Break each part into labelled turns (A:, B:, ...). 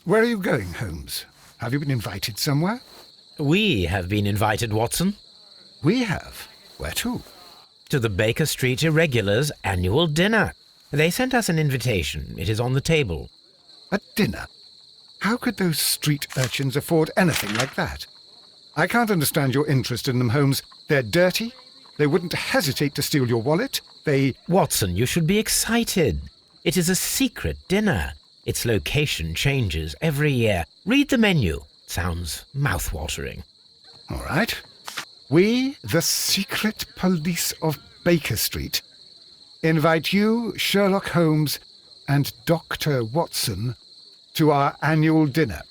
A: Where are you going, Holmes? Have you been invited somewhere?
B: We have been invited, Watson.
A: We have. Where to?
B: To the Baker Street Irregulars' annual dinner. They sent us an invitation. It is on the table.
A: A dinner? How could those street urchins afford anything like that? I can't understand your interest in them, Holmes. They're dirty. They wouldn't hesitate to steal your wallet.
B: Watson, you should be excited. It is a secret dinner. Its location changes every year. Read the menu. Sounds mouth-watering.
A: All right. We, the secret police of Baker Street, invite you, Sherlock Holmes, and Dr. Watson to our annual dinner.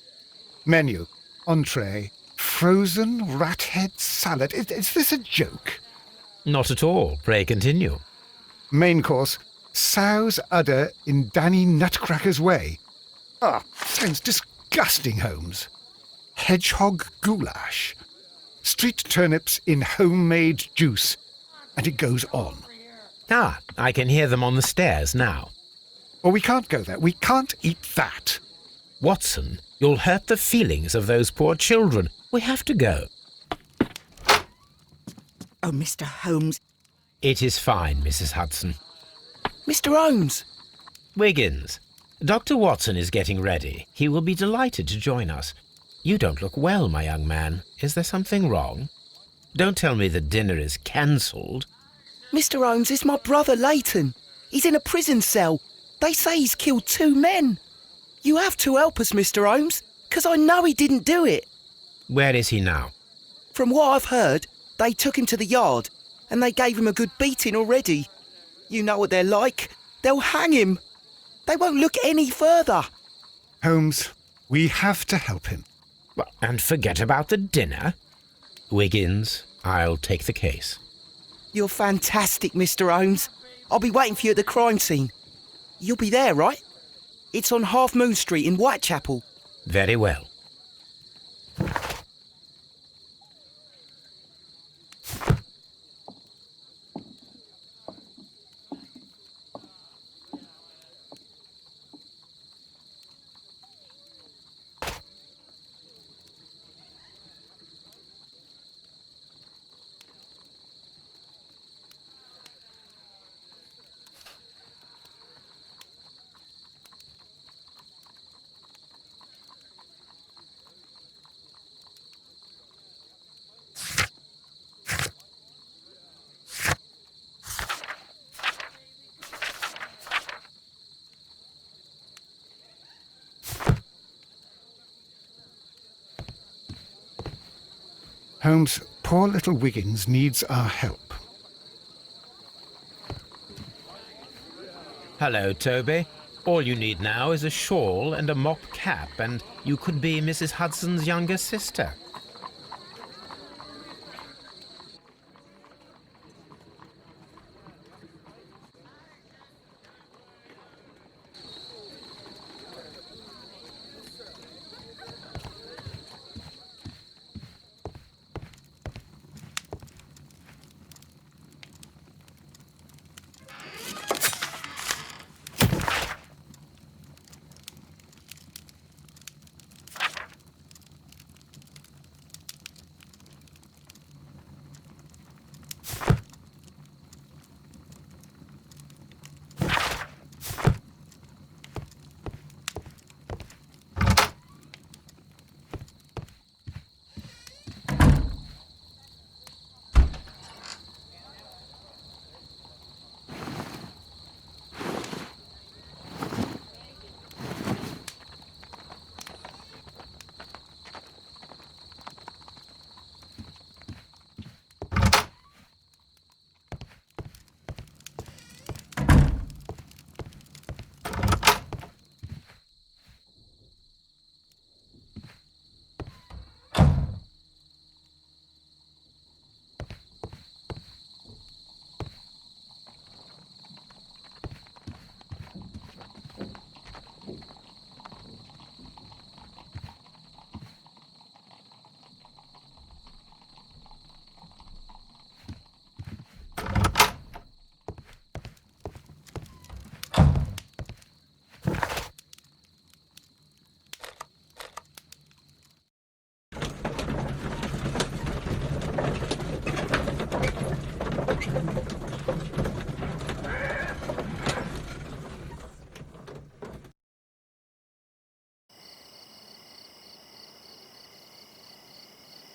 A: Menu, entree, frozen rat head salad. Is this a joke?
B: Not at all. Pray continue.
A: Main course, sow's udder in Danny Nutcracker's way. Sounds disgusting, Holmes. Hedgehog goulash. Street turnips in homemade juice. And it goes on.
B: I can hear them on the stairs now.
A: Well, we can't go there. We can't eat that.
B: Watson, you'll hurt the feelings of those poor children. We have to go.
C: Oh, Mr. Holmes.
B: It is fine, Mrs. Hudson.
C: Mr. Holmes!
B: Wiggins, Dr. Watson is getting ready. He will be delighted to join us. You don't look well, my young man. Is there something wrong? Don't tell me the dinner is cancelled.
C: Mr. Holmes, it's my brother Leighton. He's in a prison cell. They say he's killed 2 men. You have to help us, Mr. Holmes, 'cause I know he didn't do it.
B: Where is he now?
C: From what I've heard, they took him to the yard and they gave him a good beating already. You know what they're like. They'll hang him. They won't look any further.
A: Holmes, we have to help him.
B: And forget about the dinner? Wiggins, I'll take the case.
C: You're fantastic, Mr. Holmes. I'll be waiting for you at the crime scene. You'll be there, right? It's on Half Moon Street in Whitechapel.
B: Very well.
A: Holmes, poor little Wiggins needs our help.
B: Hello, Toby. All you need now is a shawl and a mock cap, and you could be Mrs. Hudson's younger sister.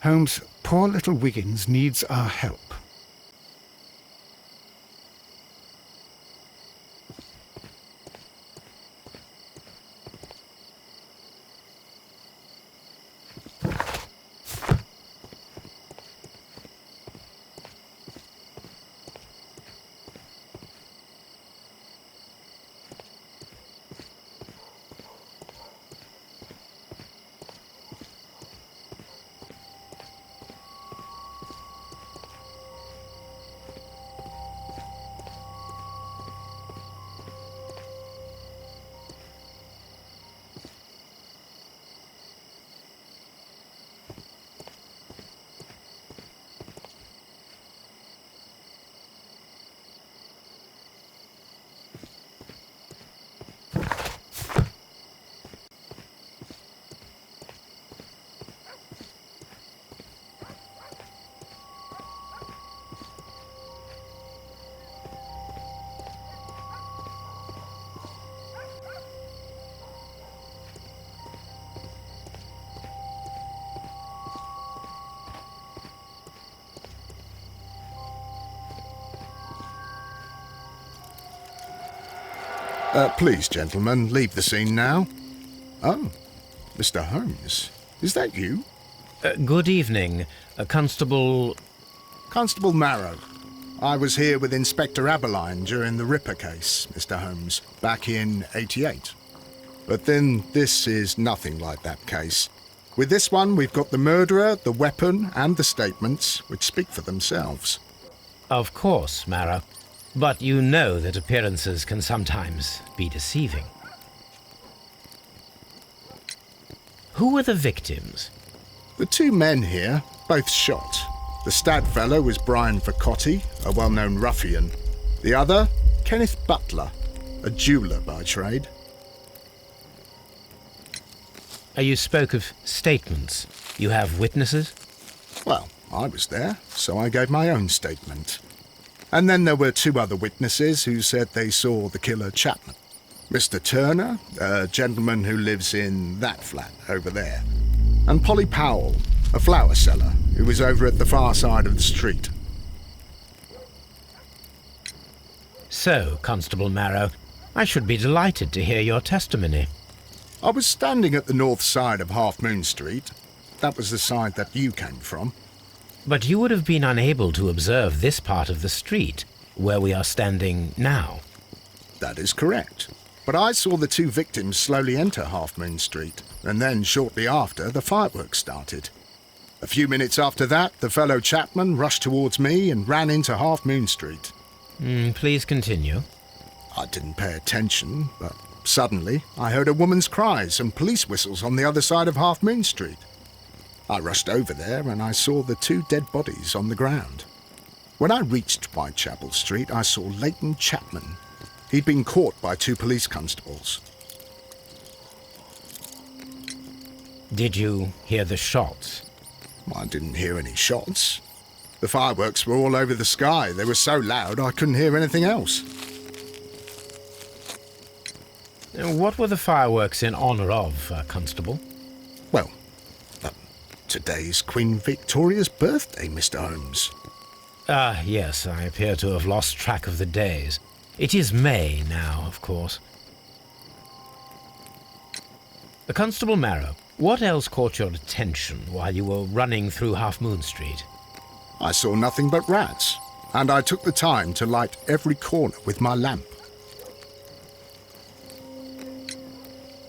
A: Holmes, poor little Wiggins needs our help.
D: Please, gentlemen, leave the scene now. Oh, Mr. Holmes, is that you?
B: Good evening, Constable...
D: Constable Marrow. I was here with Inspector Aberline during the Ripper case, Mr. Holmes, back in '88. But then this is nothing like that case. With this one, we've got the murderer, the weapon, and the statements, which speak for themselves.
B: Of course, Marrow. But you know that appearances can sometimes be deceiving. Who were the victims?
D: The two men here, both shot. The stab fellow was Brian Vercotti, a well-known ruffian. The other, Kenneth Butler, a jeweller by trade.
B: You spoke of statements. You have witnesses?
D: Well, I was there, so I gave my own statement. And then there were two other witnesses who said they saw the killer Chapman. Mr. Turner, a gentleman who lives in that flat over there. And Polly Powell, a flower seller, who was over at the far side of the street.
B: So, Constable Marrow, I should be delighted to hear your testimony.
D: I was standing at the north side of Half Moon Street. That was the side that you came from.
B: But you would have been unable to observe this part of the street, where we are standing now.
D: That is correct. But I saw the two victims slowly enter Half Moon Street, and then shortly after, the fireworks started. A few minutes after that, the fellow Chapman rushed towards me and ran into Half Moon Street.
B: Please continue.
D: I didn't pay attention, but suddenly I heard a woman's cries and police whistles on the other side of Half Moon Street. I rushed over there and I saw the two dead bodies on the ground. When I reached Whitechapel Street, I saw Leighton Chapman. He'd been caught by two police constables.
B: Did you hear the shots?
D: I didn't hear any shots. The fireworks were all over the sky. They were so loud I couldn't hear anything else.
B: What were the fireworks in honour of, Constable?
D: Well, today's Queen Victoria's birthday, Mr. Holmes.
B: Yes, I appear to have lost track of the days. It is May now, of course. Constable Marrow, what else caught your attention while you were running through Half Moon Street?
D: I saw nothing but rats, and I took the time to light every corner with my lamp.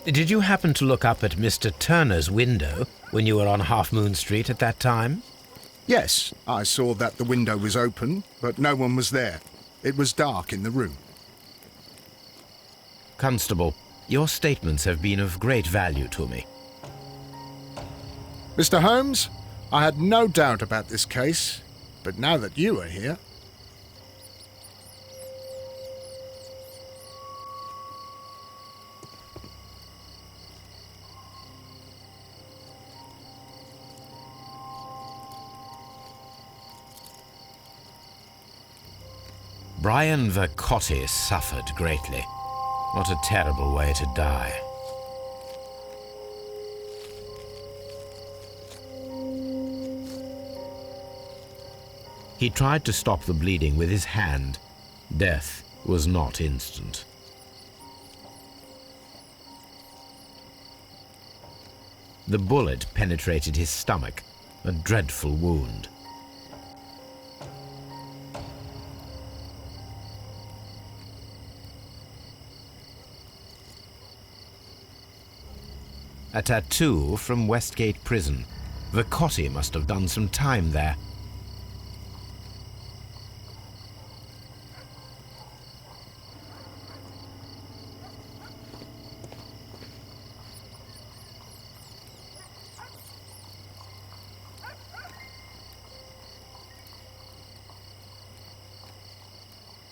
B: Did you happen to look up at Mr. Turner's window when you were on Half Moon Street at that time?
D: Yes, I saw that the window was open, but no one was there. It was dark in the room.
B: Constable, your statements have been of great value to me.
D: Mr. Holmes, I had no doubt about this case, but now that you are here...
B: Brian Vercotti suffered greatly. What a terrible way to die. He tried to stop the bleeding with his hand. Death was not instant. The bullet penetrated his stomach, a dreadful wound. A tattoo from Westgate Prison. Vicotti must have done some time there.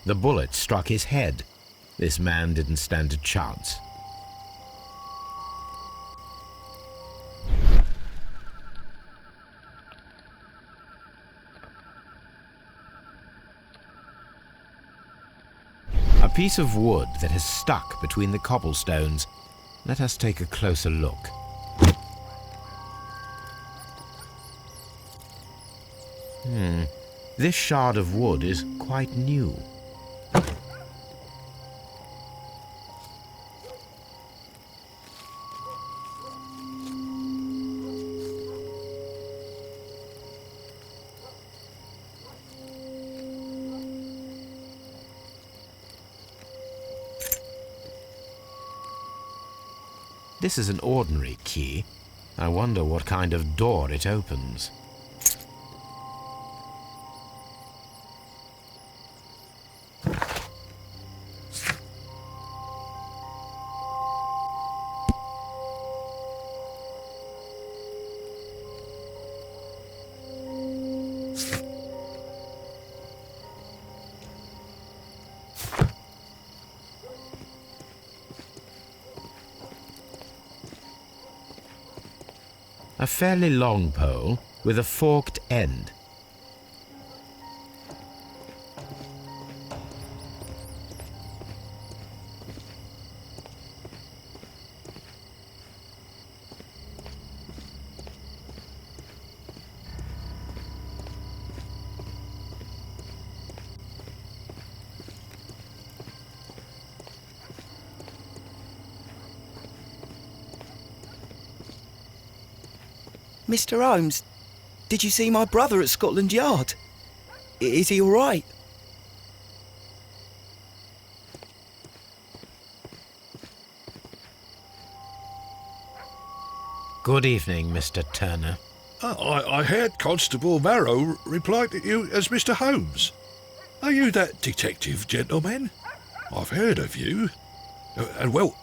B: The bullet struck his head. This man didn't stand a chance. A piece of wood that has stuck between the cobblestones. Let us take a closer look. This shard of wood is quite new. This is an ordinary key. I wonder what kind of door it opens. A fairly long pole with a forked end.
C: Mr. Holmes, did you see my brother at Scotland Yard? Is he all right?
B: Good evening, Mr. Turner.
E: I heard Constable Varro reply to you as Mr. Holmes. Are you that detective gentleman? I've heard of you. And well,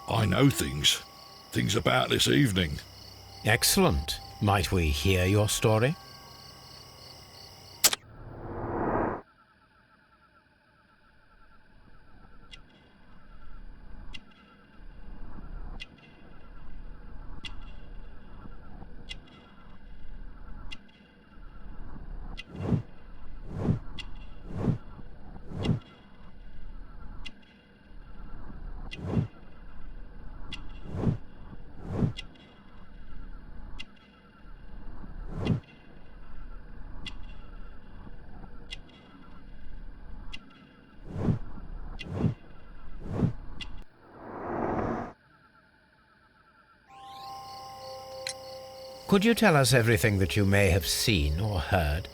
E: I know things about this evening.
B: Excellent. Might we hear your story? Could you tell us everything that you may have seen or heard?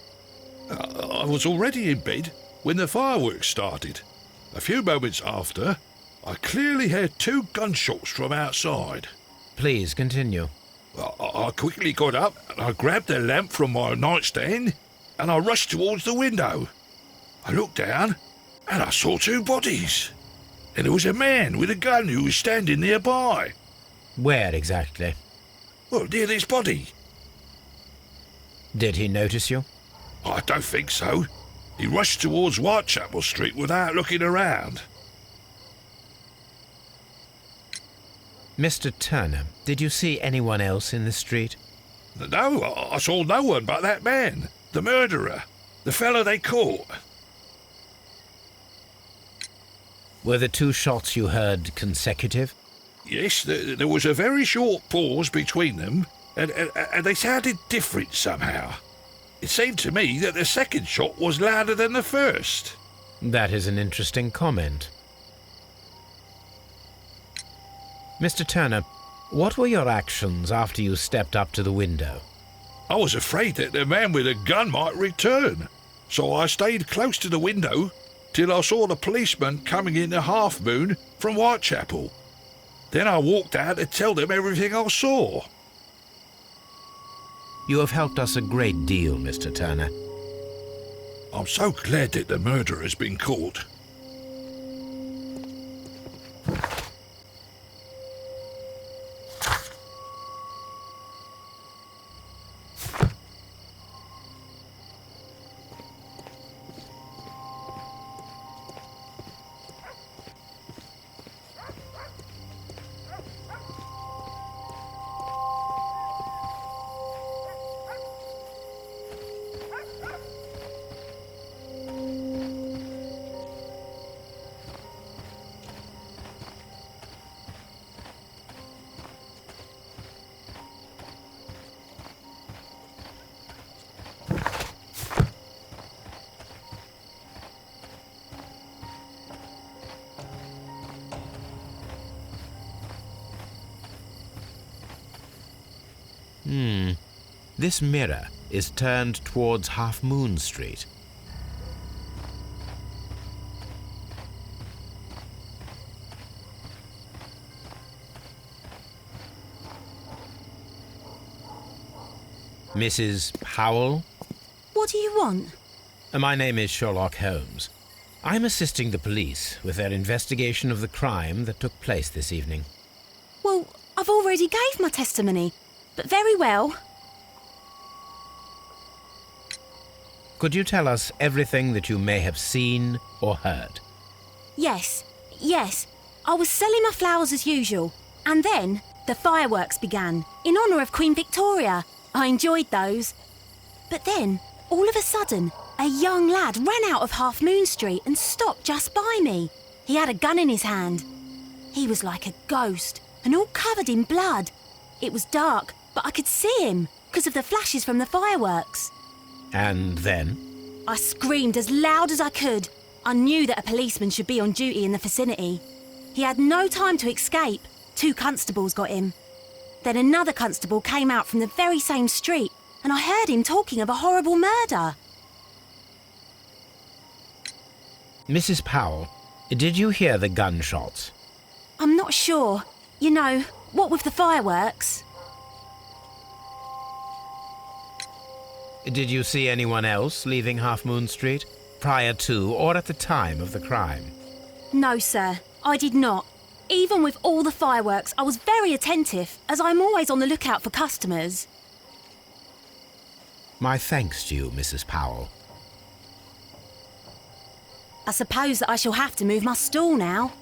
E: I was already in bed when the fireworks started. A few moments after, I clearly heard 2 gunshots from outside.
B: Please continue.
E: I quickly got up and I grabbed the lamp from my nightstand and I rushed towards the window. I looked down and I saw 2 bodies. And there was a man with a gun who was standing nearby.
B: Where exactly?
E: Well, near this body.
B: Did he notice you?
E: I don't think so. He rushed towards Whitechapel Street without looking around.
B: Mr. Turner, did you see anyone else in the street?
E: No, I saw no one but that man, the murderer, the fellow they caught.
B: Were the 2 shots you heard consecutive?
E: Yes, there was a very short pause between them, and they sounded different somehow. It seemed to me that the second shot was louder than the first.
B: That is an interesting comment. Mr. Turner, what were your actions after you stepped up to the window?
E: I was afraid that the man with the gun might return, so I stayed close to the window till I saw the policeman coming in the Half Moon from Whitechapel. Then I walked out to tell them everything I saw.
B: You have helped us a great deal, Mr. Turner.
E: I'm so glad that the murderer has been caught.
B: This mirror is turned towards Half Moon Street. Mrs. Powell?
F: What do you want?
B: My name is Sherlock Holmes. I'm assisting the police with their investigation of the crime that took place this evening.
F: Well, I've already gave my testimony, but very well.
B: Could you tell us everything that you may have seen or heard?
F: Yes. I was selling my flowers as usual, and then the fireworks began, in honour of Queen Victoria. I enjoyed those. But then, all of a sudden, a young lad ran out of Half Moon Street and stopped just by me. He had a gun in his hand. He was like a ghost, and all covered in blood. It was dark, but I could see him, because of the flashes from the fireworks.
B: And then?
F: I screamed as loud as I could. I knew that a policeman should be on duty in the vicinity. He had no time to escape. 2 constables got him. Then another constable came out from the very same street, and I heard him talking of a horrible murder.
B: Mrs. Powell, did you hear the gunshots?
F: I'm not sure. You know, what with the fireworks?
B: Did you see anyone else leaving Half Moon Street prior to or at the time of the crime?
F: No, sir, I did not. Even with all the fireworks, I was very attentive, as I'm always on the lookout for customers.
B: My thanks to you, Mrs. Powell.
F: I suppose that I shall have to move my stool now.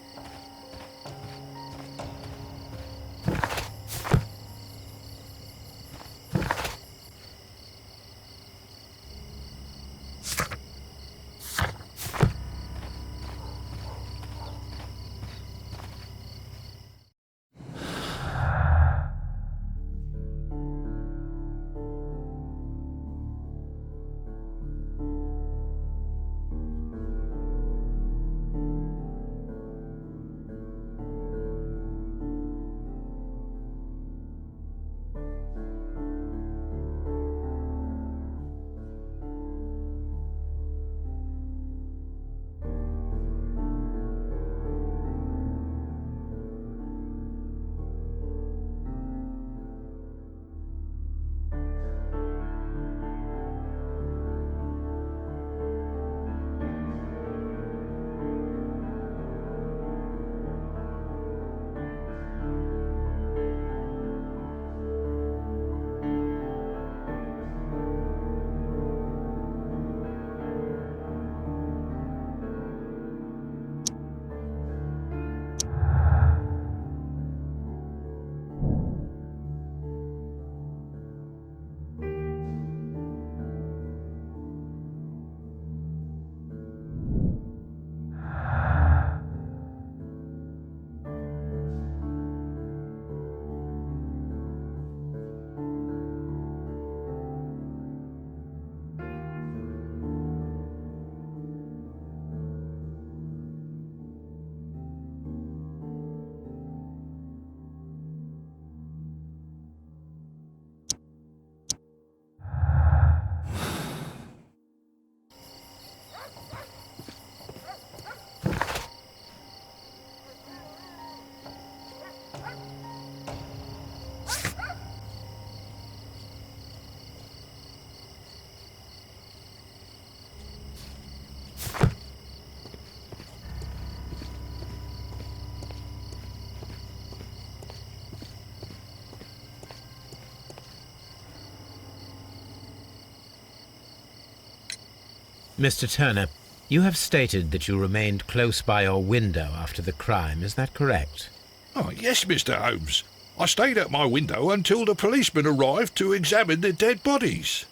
B: Mr. Turner, you have stated that you remained close by your window after the crime. Is that correct?
E: Oh, yes, Mr. Holmes. I stayed at my window until the policeman arrived to examine the dead bodies.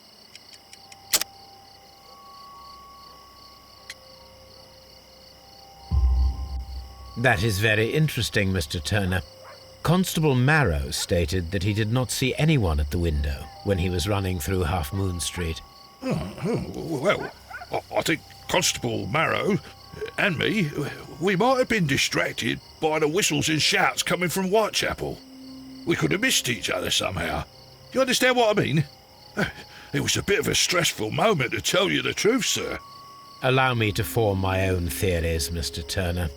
B: That is very interesting, Mr. Turner. Constable Marrow stated that he did not see anyone at the window when he was running through Half Moon Street.
E: Well, I think Constable Marrow and me, we might have been distracted by the whistles and shouts coming from Whitechapel. We could have missed each other somehow. You understand what I mean? It was a bit of a stressful moment, to tell you the truth, sir.
B: Allow me to form my own theories, Mr. Turner.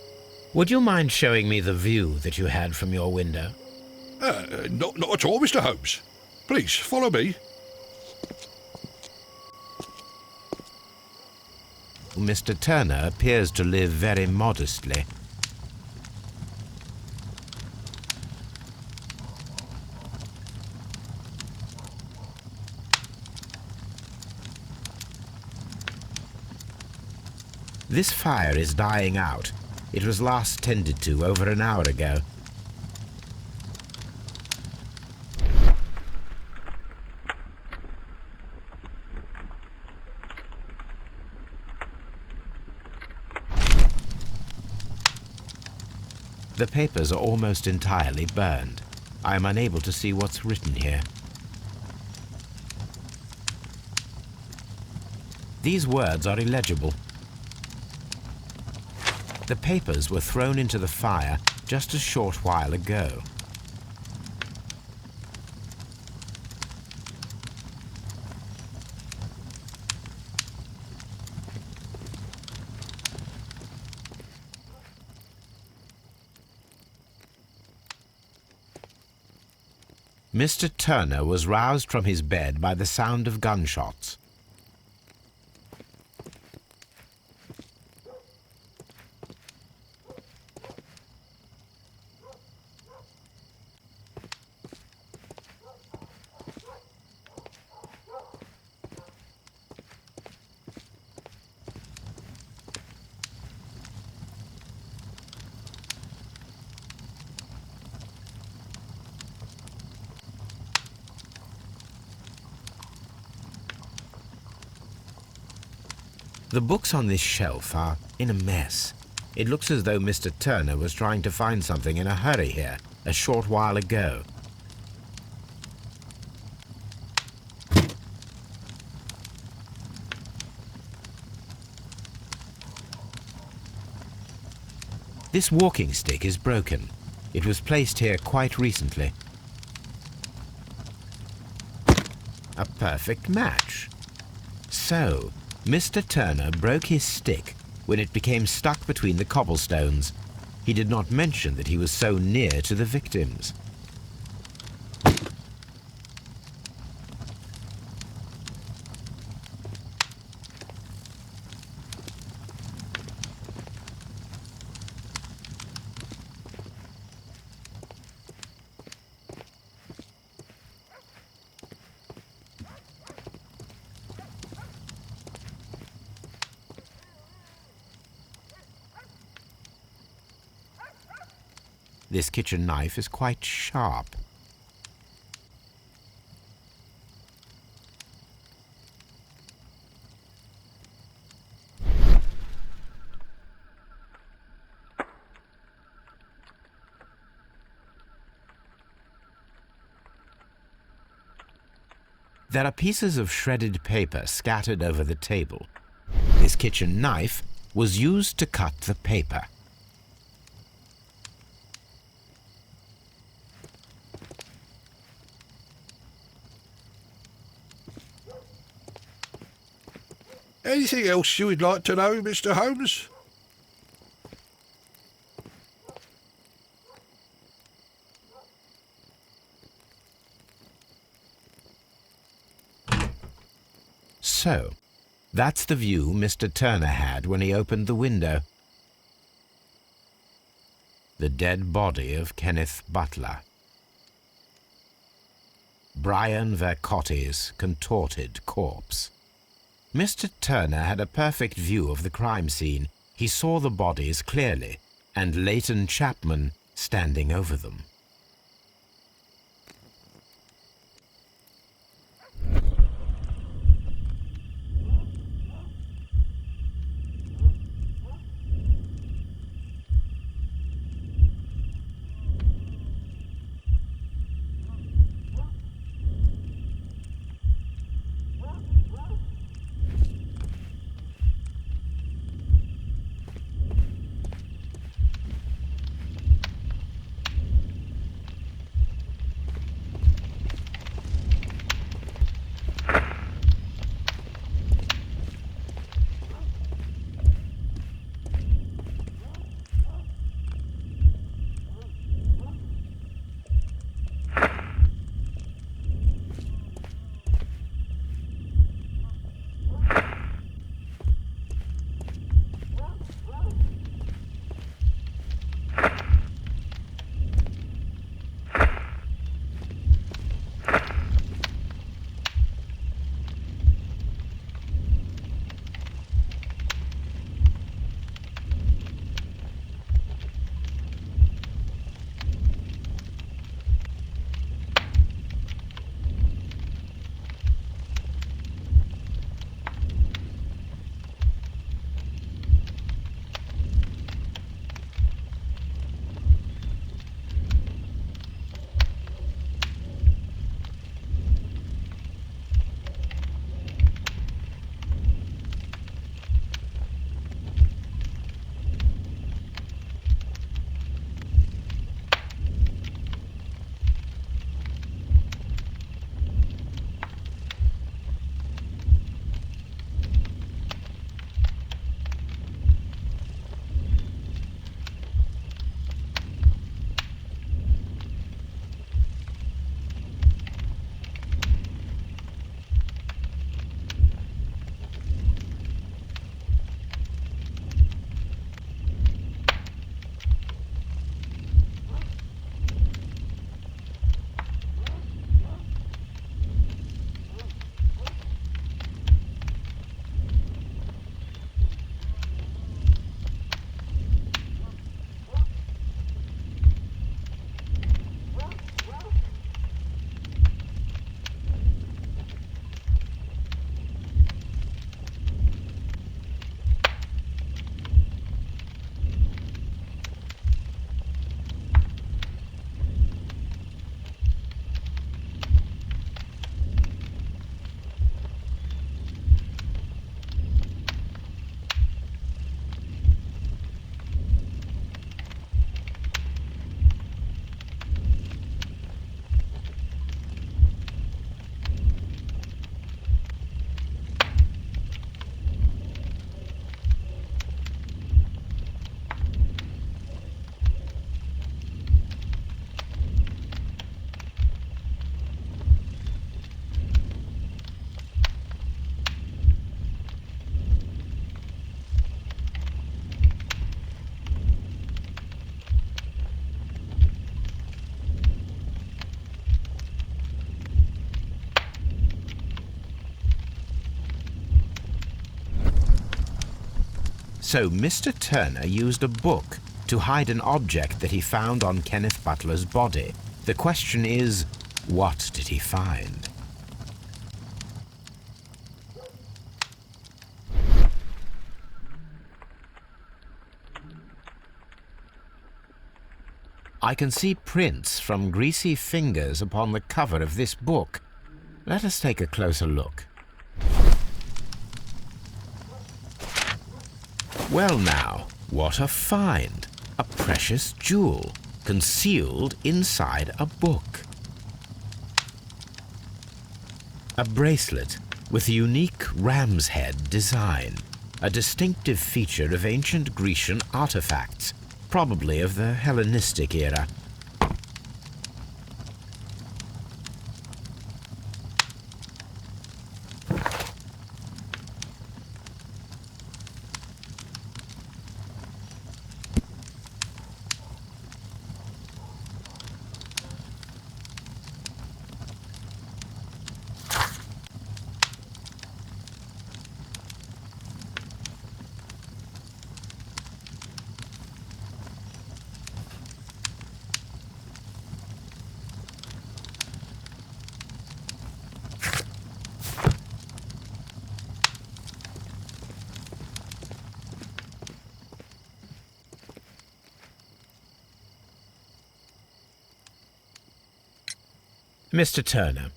B: Would you mind showing me the view that you had from your window?
E: Not at all, Mr. Holmes. Please, follow me.
B: Mr. Turner appears to live very modestly. This fire is dying out. It was last tended to over an hour ago. The papers are almost entirely burned. I am unable to see what's written here. These words are illegible. The papers were thrown into the fire just a short while ago. Mr. Turner was roused from his bed by the sound of gunshots. The books on this shelf are in a mess. It looks as though Mr. Turner was trying to find something in a hurry here a short while ago. This walking stick is broken. It was placed here quite recently. A perfect match. So, Mr. Turner broke his stick when it became stuck between the cobblestones. He did not mention that he was so near to the victims. This kitchen knife is quite sharp. There are pieces of shredded paper scattered over the table. This kitchen knife was used to cut the paper.
E: Anything else you would like to know, Mr. Holmes?
B: So, that's the view Mr. Turner had when he opened the window. The dead body of Kenneth Butler. Brian Vercotti's contorted corpse. Mr. Turner had a perfect view of the crime scene. He saw the bodies clearly, and Leighton Chapman standing over them. So Mr. Turner used a book to hide an object that he found on Kenneth Butler's body. The question is, what did he find? I can see prints from greasy fingers upon the cover of this book. Let us take a closer look. Well now, what a find! A precious jewel concealed inside a book. A bracelet with a unique ram's head design, a distinctive feature of ancient Grecian artifacts, probably of the Hellenistic era. Mr. Turner,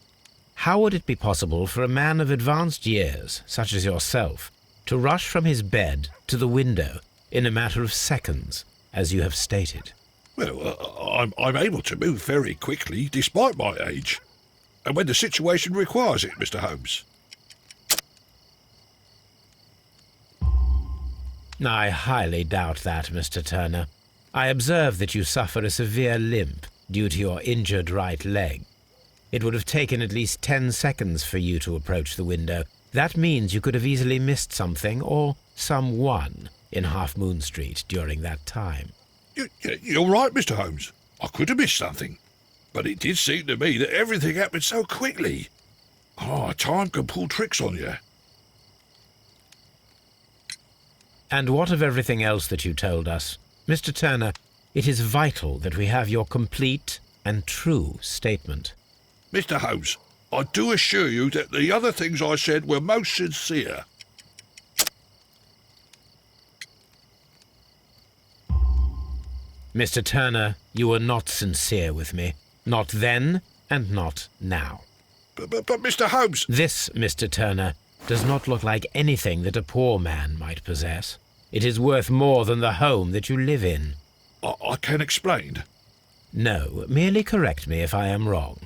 B: how would it be possible for a man of advanced years, such as yourself, to rush from his bed to the window in a matter of seconds, as you have stated?
E: Well, I'm able to move very quickly, despite my age. And when the situation requires it, Mr. Holmes.
B: I highly doubt that, Mr. Turner. I observe that you suffer a severe limp due to your injured right leg. It would have taken at least 10 seconds for you to approach the window. That means you could have easily missed something or someone in Half Moon Street during that time.
E: You're right, Mr. Holmes. I could have missed something. But it did seem to me that everything happened so quickly. Time can pull tricks on you.
B: And what of everything else that you told us? Mr. Turner, it is vital that we have your complete and true statement.
E: Mr. Holmes, I do assure you that the other things I said were most sincere.
B: Mr. Turner, you were not sincere with me. Not then, and not now.
E: But Mr. Holmes...
B: This, Mr. Turner, does not look like anything that a poor man might possess. It is worth more than the home that you live in.
E: I can explain.
B: No, merely correct me if I am wrong.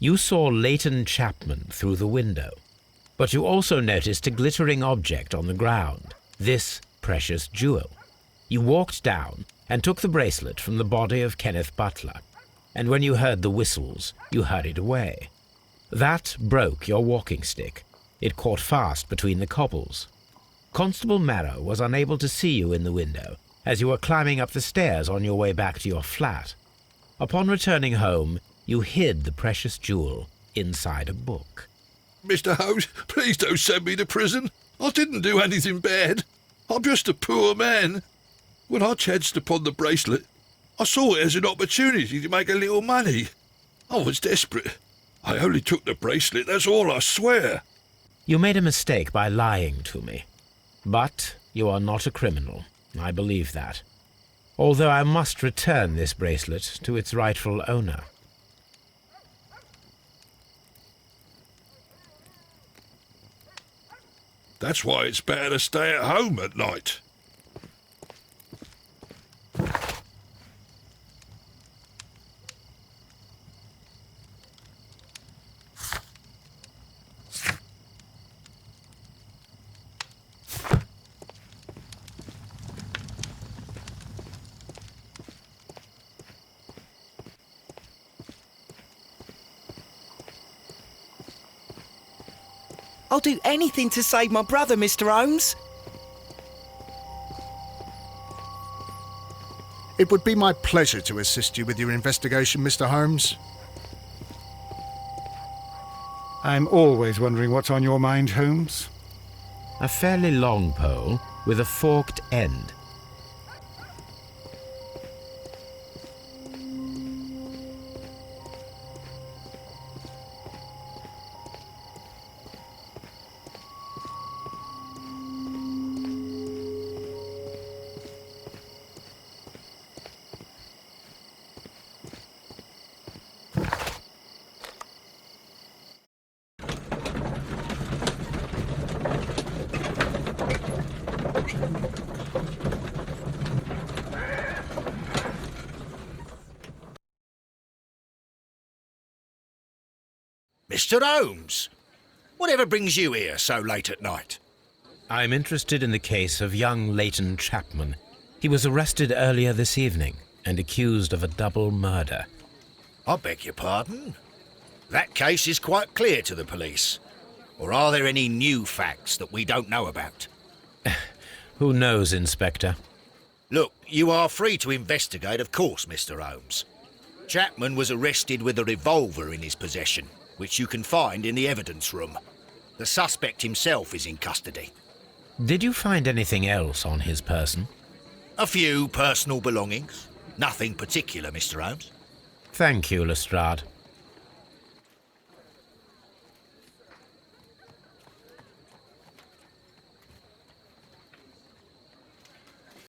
B: You saw Leighton Chapman through the window, but you also noticed a glittering object on the ground, this precious jewel. You walked down and took the bracelet from the body of Kenneth Butler, and when you heard the whistles, you hurried away. That broke your walking stick. It caught fast between the cobbles. Constable Marrow was unable to see you in the window as you were climbing up the stairs on your way back to your flat. Upon returning home, you hid the precious jewel inside a book.
E: Mr. Holmes, please don't send me to prison. I didn't do anything bad. I'm just a poor man. When I chanced upon the bracelet, I saw it as an opportunity to make a little money. I was desperate. I only took the bracelet, that's all, I swear.
B: You made a mistake by lying to me. But you are not a criminal. I believe that. Although I must return this bracelet to its rightful owner.
E: That's why it's better to stay at home at night.
C: I'll do anything to save my brother, Mr. Holmes.
D: It would be my pleasure to assist you with your investigation, Mr. Holmes.
A: I'm always wondering what's on your mind, Holmes.
B: A fairly long pole with a forked end.
G: Mr. Holmes, whatever brings you here so late at night?
B: I'm interested in the case of young Leighton Chapman. He was arrested earlier this evening and accused of a double murder.
G: I beg your pardon? That case is quite clear to the police. Or are there any new facts that we don't know about?
B: Who knows, Inspector?
G: Look, you are free to investigate, of course, Mr. Holmes. Chapman was arrested with a revolver in his possession, which you can find in the evidence room. The suspect himself is in custody.
B: Did you find anything else on his person?
G: A few personal belongings. Nothing particular, Mr. Holmes.
B: Thank you, Lestrade.